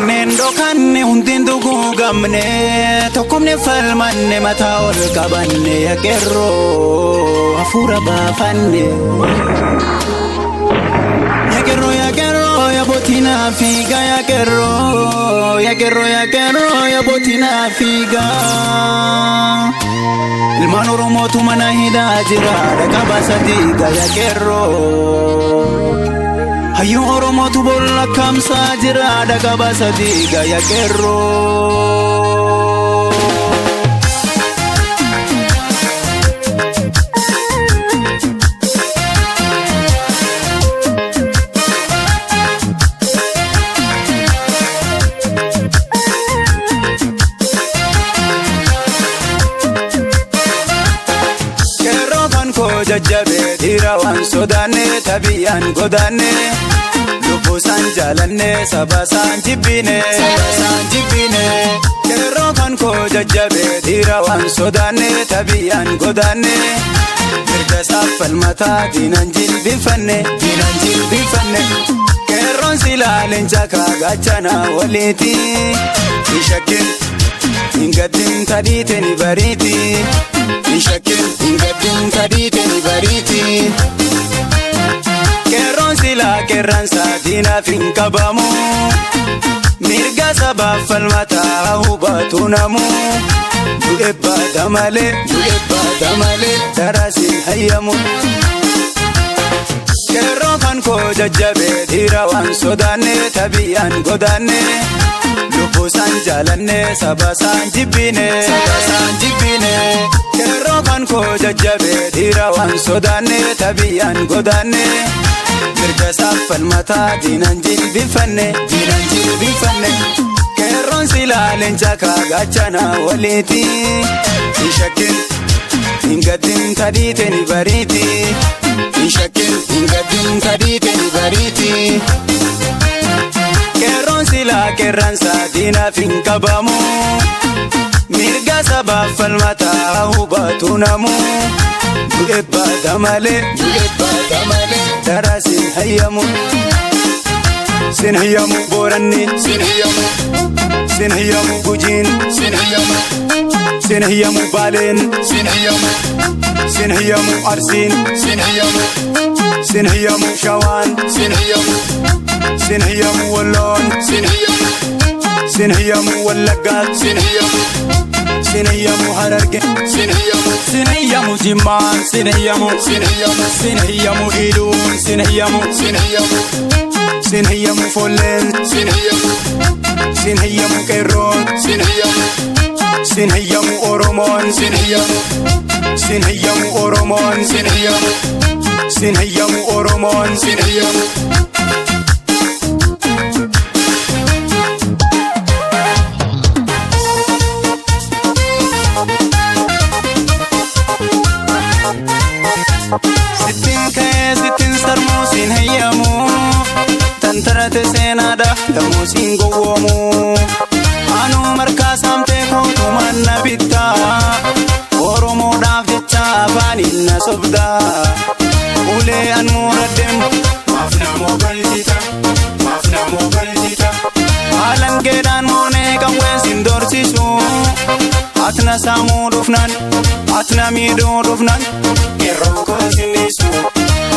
Nendo kanne hundin dugugamne tokkomne falmanne mataa ol qabanne yakerro afura baafanne yakerro yabotina figa yakerro yabotina figa ilmaan Oromootu mana hidhaa jira dhaqaba sadiiga yakerro Hayyuu Oromootu bolla kamsaa jira dhaqaba sadiiga yakerro jajjabe dira wan sodanne tabiyan godanne lubusan jalanne sabasan jibbine kero kan ko jajjabe dira wan sodanne tabiyan godanne mirga safal mata dinan jilbifanne keron silalen chaka gachana waliti ishakin ingadin tadite ni bariti Nishakin ingadin tadite ni bariti Keron sila keran sadina finkabamu Mirga sabab falmata hubatunamu Du'ebba damale darasin hayyamu Keron kan ko jajjabe dira wan sodanne tabiyan godanne Lubusan jalanne sabasan jibbine Kero kan ko jajjabe dira wan sodanne tabiyan godanne mirga safal mata dinan jilbifanne keron silalen chaka gachana waliti ishakin ingadin tadite ni bariti keron sila keran sadina finkabamu mirga sabab falmata hubatunamu du'ebba damale darasin hayyamu sin hayyamu boranni sin hayyamu gujin sin hayyamu balen sin hayyamu arsin sin hayyamu shawan sin hayyamu wallon sin hayyamu wallagat sin hayyamu hararge sin hayyamu jimman sin hayyamu ilun sin hayyamu follen sin hayyamu kerron sin hayyamu oromon sin hayyamu oromon sin hayyamu oromon Sittin sarmu sin hayyamu tantarate senada lamu sin gowomu anu marka samte kotu manna bitta oromo daficha bani na sobda ule anu radem mafna mobalita alan gedan mone kamwe sin dorsisu atna samu dufnan atna mido dufnan Keroko sinisu,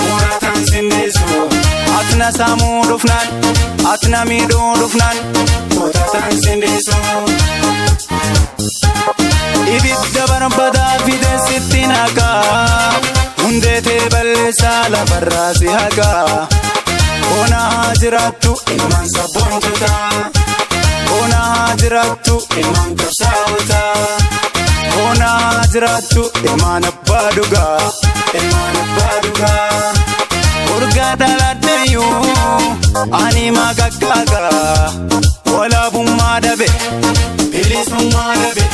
muratan sinisu Atna samu dufnan, atna mido dufnan Muratan sinisu Ibidda barbada fide sittin haka Hundete balesa lafarrasi haka Ona hajiratu ilman sabontuta Ona hajiratu ilman kapsauta Ona hajiratu ilman abbaduga Urga daladeyu ani magagaga wala bumma dabe bilisumma dabe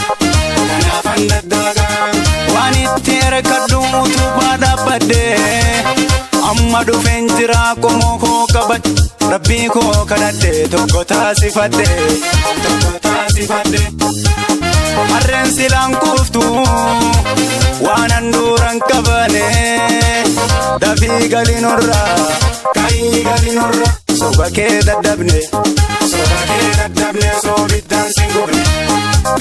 kanafan dadaga wani tere kadumutu bada bade amma dufen jira komo ko kabat rabbi ko kadade tokko taasifadde arren silan kuftu waanan duran qabane dafii galinurra ka'ii galinurra soba kee dadhabne sobiddaan singubne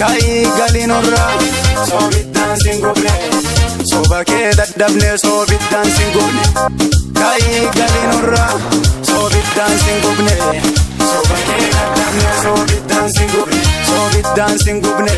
ka'ii galinurra sobiddaan singubne soba kee dadhabne sobiddaan singubne ka'ii galinurra sobiddaan singubne soba kee dadhabne sobiddaan singubne